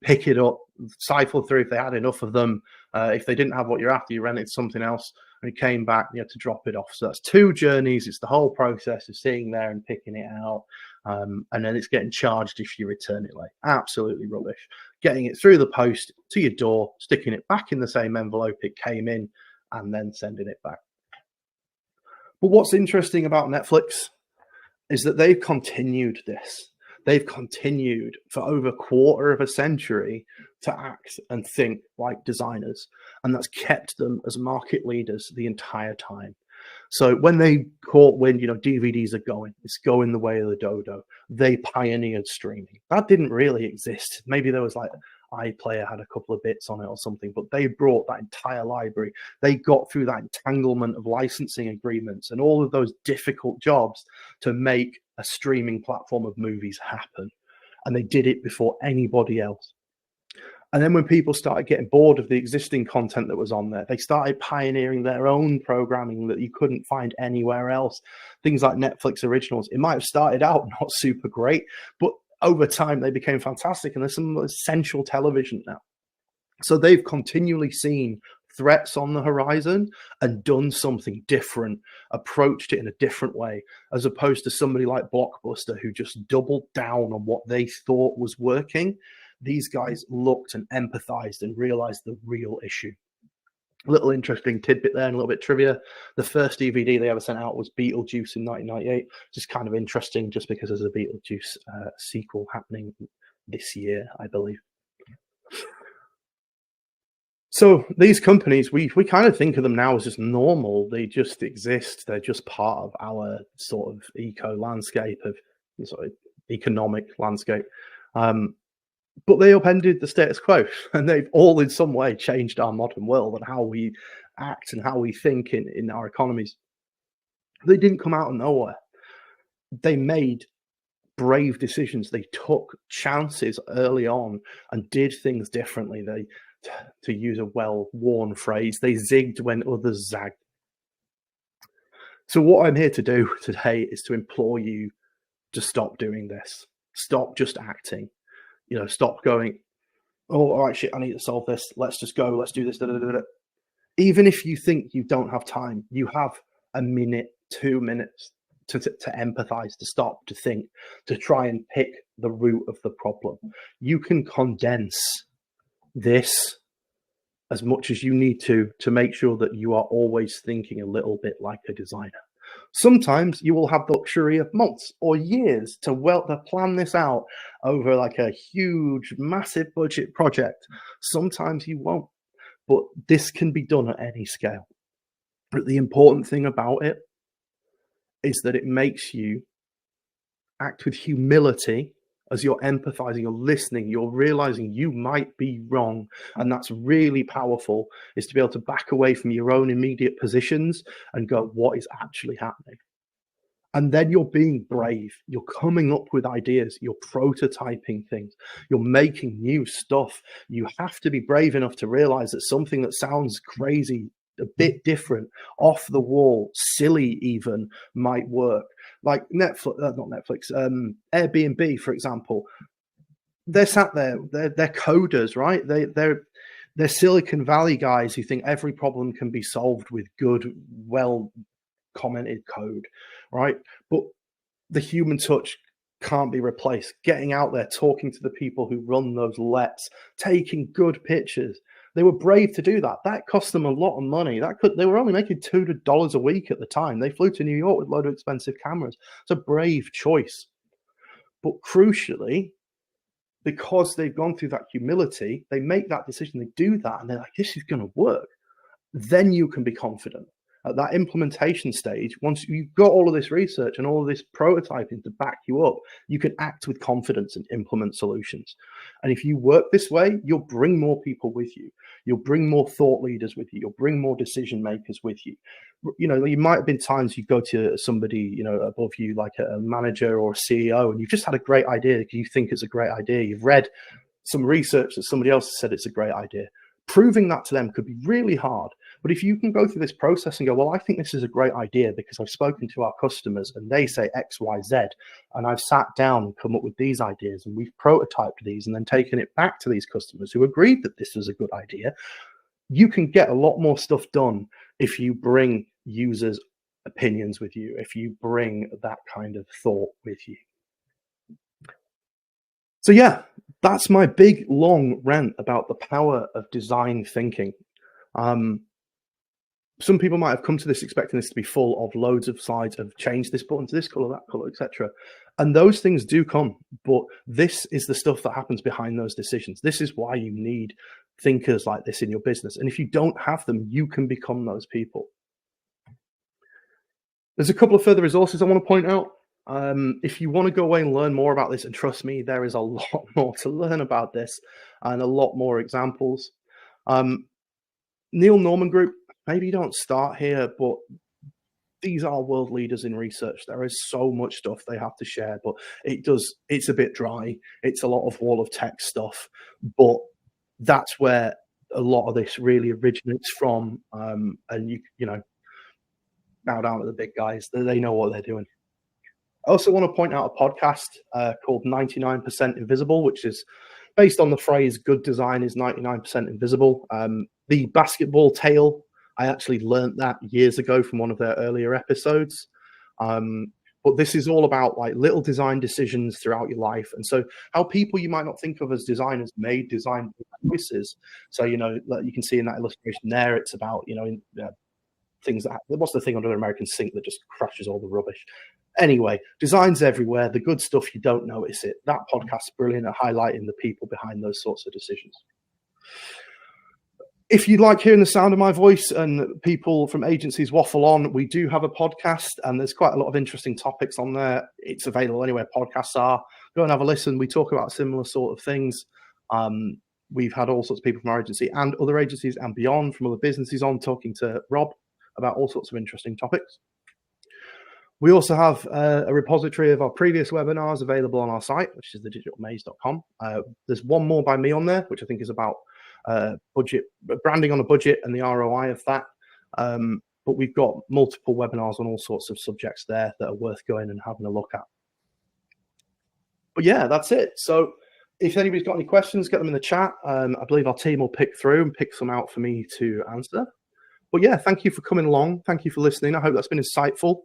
pick it up, siphon through if they had enough of them. If they didn't have what you're after, you rented something else. And it came back, you had to drop it off. So that's 2 journeys. It's the whole process of sitting there and picking it out. And then it's getting charged if you return it late. Absolutely rubbish. Getting it through the post to your door, sticking it back in the same envelope it came in, and then sending it back. But what's interesting about Netflix is that they've continued this. They've continued for over a quarter of a century to act and think like designers. And that's kept them as market leaders the entire time. So when they caught wind, DVDs are going, it's going the way of the dodo. They pioneered streaming. That didn't really exist. Maybe there was like iPlayer had a couple of bits on it or something, but they brought that entire library. They got through that entanglement of licensing agreements and all of those difficult jobs to make a streaming platform of movies happen. And they did it before anybody else. And then when people started getting bored of the existing content that was on there, they started pioneering their own programming that you couldn't find anywhere else. Things like Netflix originals. It might have started out not super great, but over time they became fantastic. And there's some essential television now. So they've continually seen threats on the horizon and done something different, approached it in a different way, as opposed to somebody like Blockbuster who just doubled down on what they thought was working. These guys looked and empathized and realized the real issue. Little interesting tidbit there and a little bit trivia. The first DVD they ever sent out was Beetlejuice in 1998. Just kind of interesting just because there's a Beetlejuice sequel happening this year, I believe. So these companies, we kind of think of them now as just normal. They just exist. They're just part of our sort of landscape, of sort of economic landscape. But they upended the status quo, and they've all in some way changed our modern world and how we act and how we think in our economies. They didn't come out of nowhere. They made brave decisions. They took chances early on and did things differently. They, to use a well-worn phrase, they zigged when others zagged. So what I'm here to do today is to implore you to stop doing this. Stop just acting. Stop going, oh, all right, shit, I need to solve this. Let's just go. Let's do this. Even if you think you don't have time, you have a minute, 2 minutes to empathize, to stop, to think, to try and pick the root of the problem. You can condense this as much as you need to make sure that you are always thinking a little bit like a designer. Sometimes you will have the luxury of months or years to plan this out over like a huge, massive budget project. Sometimes you won't, but this can be done at any scale. But the important thing about it is that it makes you act with humility as you're empathizing, you're listening, you're realizing you might be wrong. And that's really powerful, is to be able to back away from your own immediate positions and go, what is actually happening? And then you're being brave. You're coming up with ideas. You're prototyping things. You're making new stuff. You have to be brave enough to realize that something that sounds crazy, a bit different, off the wall, silly even, might work. Like Airbnb, for example. They're sat there. They're coders, right? They're Silicon Valley guys who think every problem can be solved with good, well commented code, right? But the human touch can't be replaced. Getting out there, talking to the people who run those lets, taking good pictures. They were brave to do that. That cost them a lot of money. They were only making $200 a week at the time. They flew to New York with a load of expensive cameras. It's a brave choice. But crucially, because they've gone through that humility, they make that decision, they do that, and they're like, this is going to work. Then you can be confident. At that implementation stage, once you've got all of this research and all of this prototyping to back you up, you can act with confidence and implement solutions. And if you work this way, you'll bring more people with you. You'll bring more thought leaders with you. You'll bring more decision makers with you. You might have been times you go to somebody, above you, like a manager or a CEO, and you've just had a great idea because you think it's a great idea. You've read some research that somebody else has said it's a great idea. Proving that to them could be really hard. But if you can go through this process and go, well, I think this is a great idea because I've spoken to our customers and they say X, Y, Z, and I've sat down and come up with these ideas and we've prototyped these and then taken it back to these customers who agreed that this was a good idea, you can get a lot more stuff done if you bring users' opinions with you, if you bring that kind of thought with you. So yeah, that's my big, long rant about the power of design thinking. Some people might have come to this expecting this to be full of loads of slides of change this button to this color, that color, etc. And those things do come, but this is the stuff that happens behind those decisions. This is why you need thinkers like this in your business. And if you don't have them, you can become those people. There's a couple of further resources I want to point out. If you want to go away and learn more about this, and trust me, there is a lot more to learn about this and a lot more examples. Neil Norman Group, maybe you don't start here, but these are world leaders in research. There is so much stuff they have to share, but it's a bit dry. It's a lot of wall of text stuff, but that's where a lot of this really originates from. And you know, bow down to the big guys. They know what they're doing. I also want to point out a podcast called 99% Invisible, which is based on the phrase good design is 99% invisible. The basketball tale, I actually learned that years ago from one of their earlier episodes. But But this is all about like little design decisions throughout your life. And so how people you might not think of as designers made design choices. So, like you can see in that illustration there, it's about, things that what's the thing under an American sink that just crushes all the rubbish. Anyway, design's everywhere. The good stuff, you don't notice it. That podcast's brilliant at highlighting the people behind those sorts of decisions. If you like hearing the sound of my voice and people from agencies waffle on, we do have a podcast, and there's quite a lot of interesting topics on there. It's available anywhere podcasts are. Go and have a listen. We talk about similar sort of things. We've had all sorts of people from our agency and other agencies and beyond from other businesses on talking to Rob about all sorts of interesting topics. We also have a repository of our previous webinars available on our site, which is thedigitalmaze.com. There's one more by me on there, which I think is about budget branding on a budget and the ROI of that. But we've got multiple webinars on all sorts of subjects there that are worth going and having a look at. But yeah, that's it. So if anybody's got any questions, get them in the chat. I believe our team will pick through and pick some out for me to answer. But yeah, thank you for coming along. Thank you for listening. I hope that's been insightful.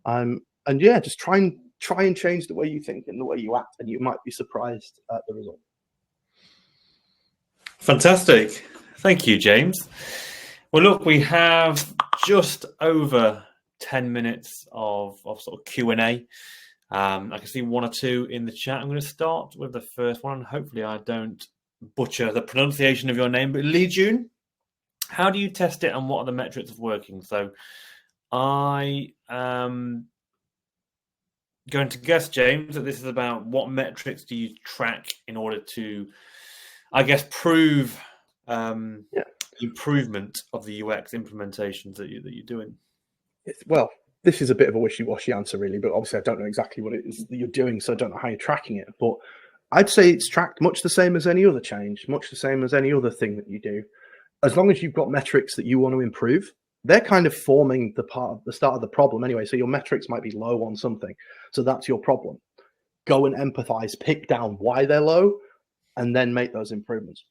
And yeah, just try and change the way you think and the way you act, and you might be surprised at the result. Fantastic. Thank you, James. Well, look, we have just over 10 minutes of sort of Q&A. I can see one or two in the chat. I'm going to start with the first one, and hopefully I don't butcher the pronunciation of your name, but Lee June, how do you test it and what are the metrics of working? So I am going to guess, James, that this is about what metrics do you track in order to, I guess, prove improvement of the UX implementations that you're doing. Well, this is a bit of a wishy-washy answer, really, but obviously I don't know exactly what it is that you're doing, so I don't know how you're tracking it. But I'd say it's tracked much the same as any other change, much the same as any other thing that you do. As long as you've got metrics that you want to improve, they're kind of forming the start of the problem anyway. So your metrics might be low on something. So that's your problem. Go and empathize, pick down why they're low, and then make those improvements.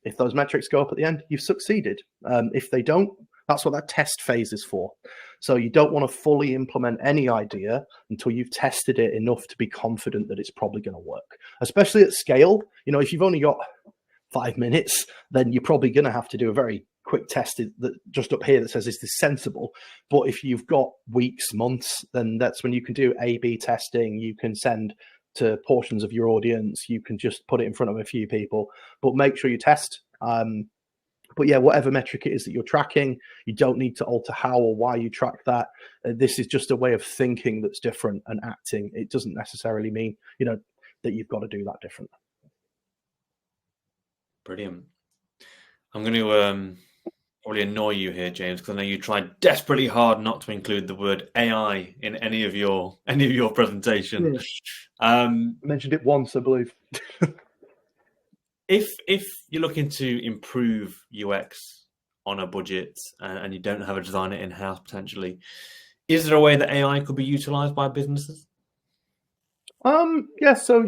If those metrics go up at the end, you've succeeded. If they don't, that's what that test phase is for. So you don't want to fully implement any idea until you've tested it enough to be confident that it's probably going to work, especially at scale. If you've only got 5 minutes, then you're probably going to have to do a very quick test that just up here that says, is this sensible? But if you've got weeks, months, then that's when you can do A/B testing. You can send to portions of your audience. You can just put it in front of a few people, but make sure you test. But yeah, whatever metric it is that you're tracking, you don't need to alter how or why you track that. This is just a way of thinking that's different and acting. It doesn't necessarily mean, that you've got to do that different. Brilliant. I'm going to probably annoy you here, James, because I know you tried desperately hard not to include the word AI in any of your presentation. Yeah. I mentioned it once, I believe. If you're looking to improve UX on a budget and you don't have a designer in-house potentially, is there a way that AI could be utilized by businesses? Yeah, so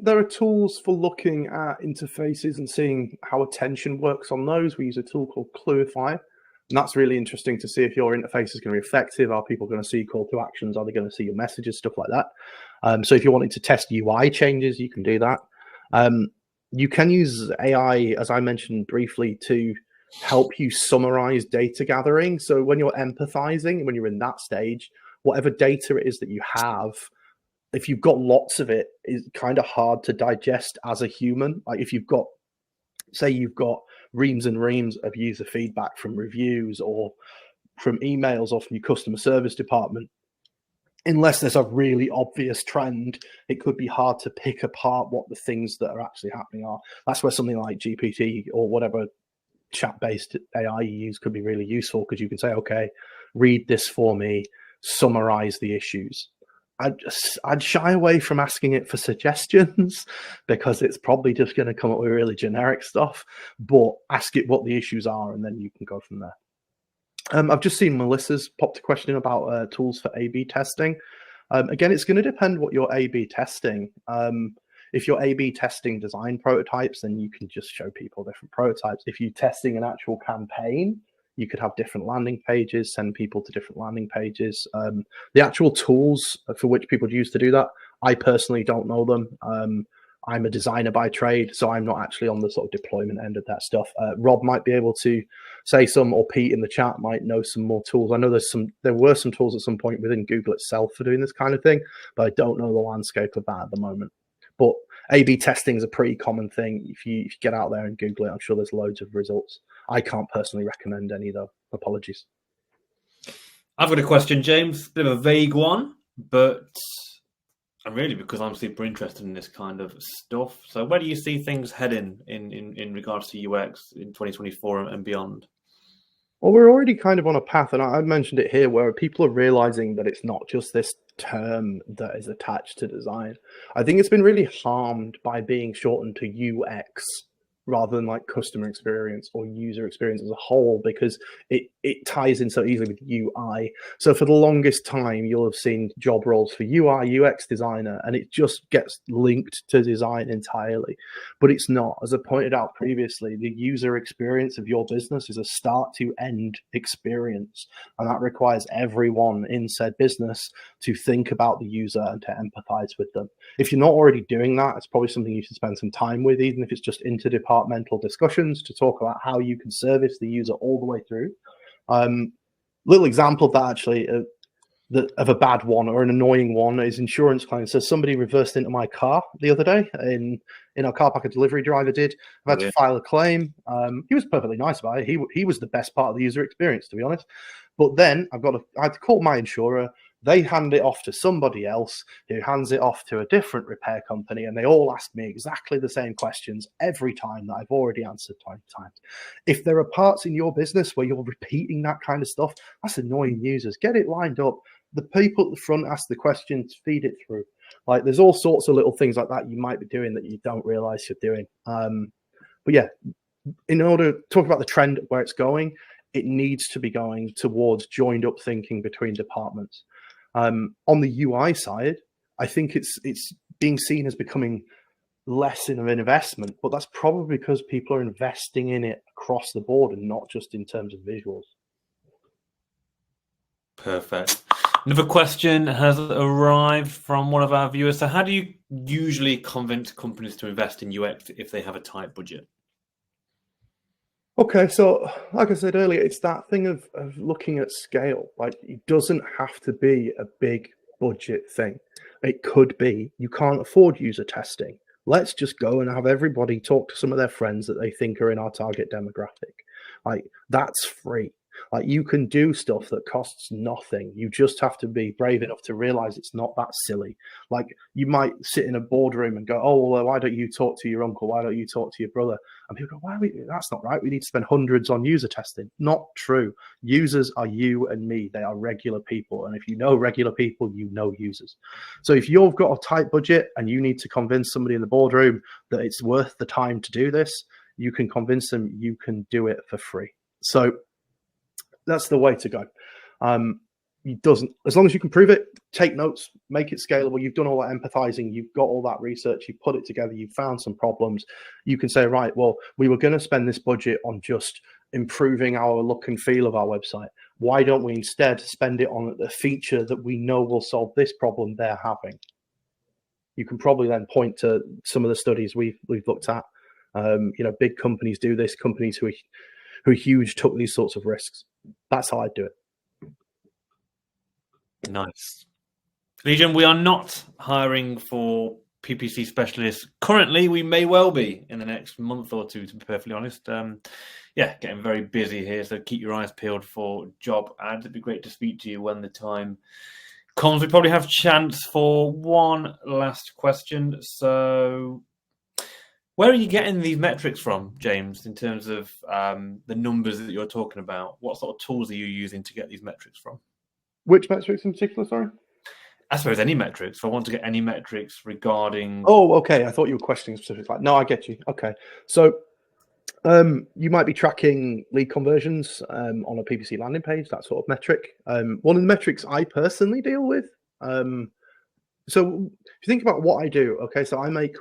there are tools for looking at interfaces and seeing how attention works on those. We use a tool called Cluify, and that's really interesting to see if your interface is going to be effective. Are people going to see call to actions? Are they going to see your messages? Stuff like that. So if you're wanting to test UI changes, you can do that. You can use AI, as I mentioned briefly, to help you summarize data gathering. So when you're empathizing, when you're in that stage, whatever data it is that you have, if you've got lots of it, it's kind of hard to digest as a human. Like if you've got, say you've got reams and reams of user feedback from reviews or from emails or from your customer service department, unless there's a really obvious trend, it could be hard to pick apart what the things that are actually happening are. That's where something like GPT or whatever chat-based AI you use could be really useful, because you can say, okay, read this for me, summarize the issues. I'd shy away from asking it for suggestions because it's probably just going to come up with really generic stuff, but ask it what the issues are and then you can go from there. I've just seen Melissa's popped a question about tools for A/B testing. Again, it's going to depend what you're A/B testing. If you're A/B testing design prototypes, then you can just show people different prototypes. If you're testing an actual campaign, You could have different landing pages, send people to different landing pages. The actual tools for which people use to do that, I personally don't know them. I'm a designer by trade, so I'm not actually on the sort of deployment end of that stuff. Rob might be able to say some, or Pete in the chat might know some more tools. I know there were some tools at some point within Google itself for doing this kind of thing, but I don't know the landscape of that at the moment. But A/B testing is a pretty common thing. If you get out there and Google it, I'm sure there's loads of results. I can't personally recommend any though. Apologies. I've got a question, James. Bit of a vague one, but really because I'm super interested in this kind of stuff. So where do you see things heading in regards to UX in 2024 and beyond? Well, we're already kind of on a path, and I mentioned it here, where people are realizing that it's not just this term that is attached to design. I think it's been really harmed by being shortened to UX rather than like customer experience or user experience as a whole, because it ties in so easily with UI. So for the longest time, you'll have seen job roles for UI, UX designer, and it just gets linked to design entirely. But it's not. As I pointed out previously, the user experience of your business is a start to end experience. And that requires everyone in said business to think about the user and to empathize with them. If you're not already doing that, it's probably something you should spend some time with, even if it's just interdepartmental discussions to talk about how you can service the user all the way through. Little example of that actually, of a bad one or an annoying one is insurance claims. So somebody reversed into my car the other day in our car park. A delivery driver did. I've had to file a claim. He was perfectly nice about it. He was the best part of the user experience, to be honest. But then I had to call my insurer. They hand it off to somebody else who hands it off to a different repair company, and they all ask me exactly the same questions every time that I've already answered 20 times. If there are parts in your business where you're repeating that kind of stuff, that's annoying users. Get it lined up. The people at the front ask the questions, feed it through. Like, there's all sorts of little things like that you might be doing that you don't realize you're doing. But yeah, in order to talk about the trend where it's going, it needs to be going towards joined up thinking between departments. On the UI side, I think it's being seen as becoming less of an investment, but that's probably because people are investing in it across the board and not just in terms of visuals. Perfect. Another question has arrived from one of our viewers. So how do you usually convince companies to invest in UX if they have a tight budget? Okay, so like I said earlier, it's that thing of looking at scale. Like, it doesn't have to be a big budget thing. It could be you can't afford user testing. Let's just go and have everybody talk to some of their friends that they think are in our target demographic. Like, that's free. Like, you can do stuff that costs nothing. You just have to be brave enough to realize it's not that silly. Like, you might sit in a boardroom and go, oh, well, why don't you talk to your uncle? Why don't you talk to your brother? And people go, that's not right. We need to spend hundreds on user testing. Not true. Users are you and me. They are regular people. And if you know regular people, you know users. So if you've got a tight budget and you need to convince somebody in the boardroom that it's worth the time to do this, you can convince them you can do it for free. So that's the way to go. As long as you can prove it, take notes, make it scalable. You've done all that empathizing, you've got all that research, you've put it together, you've found some problems. You can say, right, well, we were going to spend this budget on just improving our look and feel of our website. Why don't we instead spend it on a feature that we know will solve this problem they're having? You can probably then point to some of the studies we've looked at. Big companies do this. Companies who are huge took these sorts of risks. That's how I do it. Nice. Legion, we are not hiring for PPC specialists currently. We may well be in the next month or two, to be perfectly honest. Getting very busy here, so keep your eyes peeled for job ads. It'd be great to speak to you when the time comes. We probably have chance for one last question. So where are you getting these metrics from, James, in terms of the numbers that you're talking about? What sort of tools are you using to get these metrics from? Which metrics in particular, sorry? I suppose any metrics. If I want to get any metrics regarding... Oh, okay. I thought you were questioning specifically. No, I get you. Okay. So you might be tracking lead conversions on a PPC landing page, that sort of metric. One of the metrics I personally deal with. So if you think about what I do, okay, so I make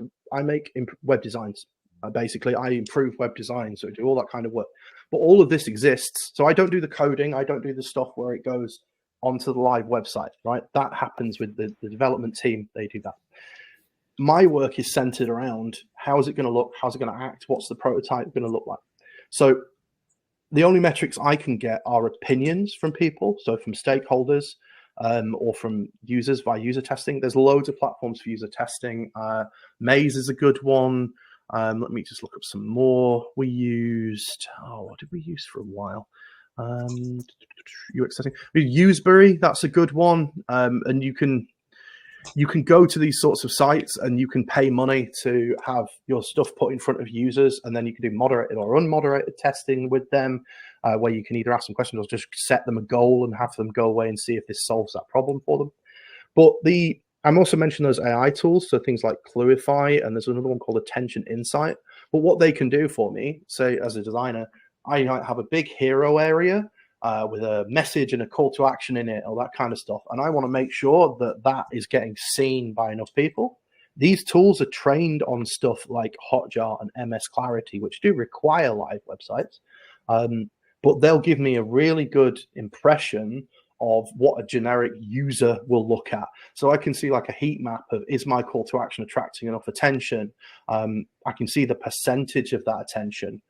web designs. Basically, I improve web design, so I do all that kind of work. But all of this exists. So I don't do the coding. I don't do the stuff where it goes onto the live website, right? That happens with the development team. They do that. My work is centered around how is it going to look? How's it going to act? What's the prototype going to look like? So the only metrics I can get are opinions from people, so from stakeholders or from users via user testing. There's loads of platforms for user testing. Maze is a good one. Let me just look up some more. We used, what did we use for a while? UX testing. Useberry, that's a good one. And you can go to these sorts of sites and you can pay money to have your stuff put in front of users, and then you can do moderated or unmoderated testing with them, where you can either ask them questions or just set them a goal and have them go away and see if this solves that problem for them. But I'm also mentioning those AI tools, so things like Cluify, and there's another one called Attention Insight. But what they can do for me, say as a designer, I might have a big hero area with a message and a call to action in it, all that kind of stuff. And I want to make sure that that is getting seen by enough people. These tools are trained on stuff like Hotjar and MS Clarity, which do require live websites. But they'll give me a really good impression of what a generic user will look at. So I can see like a heat map of, is my call to action attracting enough attention? I can see the percentage of that attention.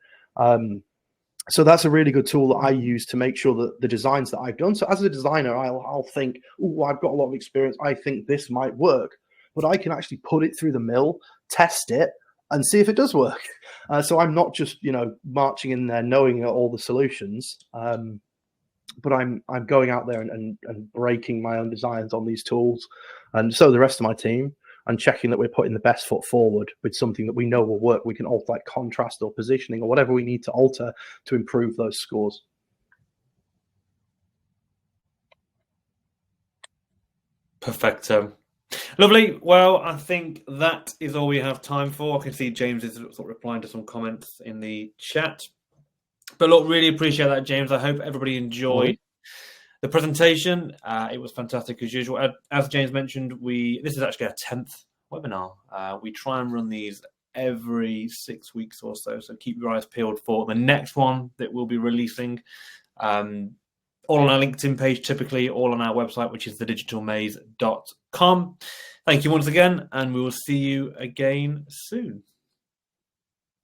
So that's a really good tool that I use to make sure that the designs that I've done. So as a designer, I'll think, oh, I've got a lot of experience. I think this might work, but I can actually put it through the mill, test it, and see if it does work. So I'm not just, marching in there knowing all the solutions, but I'm going out there and breaking my own designs on these tools, and so the rest of my team, and checking that we're putting the best foot forward with something that we know will work. We can alter like contrast or positioning or whatever we need to alter to improve those scores. Perfecto. Lovely. Well, I think that is all we have time for. I can see James is sort of replying to some comments in the chat. But look, really appreciate that, James. I hope everybody enjoyed the presentation. It was fantastic as usual. As James mentioned, this is actually our 10th webinar. We try and run these every 6 weeks or so. So keep your eyes peeled for the next one that we'll be releasing. All on our LinkedIn page, typically all on our website, which is thedigitalmaze.com. Thank you once again, and we will see you again soon.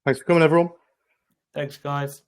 Thanks for coming, everyone. Thanks, guys.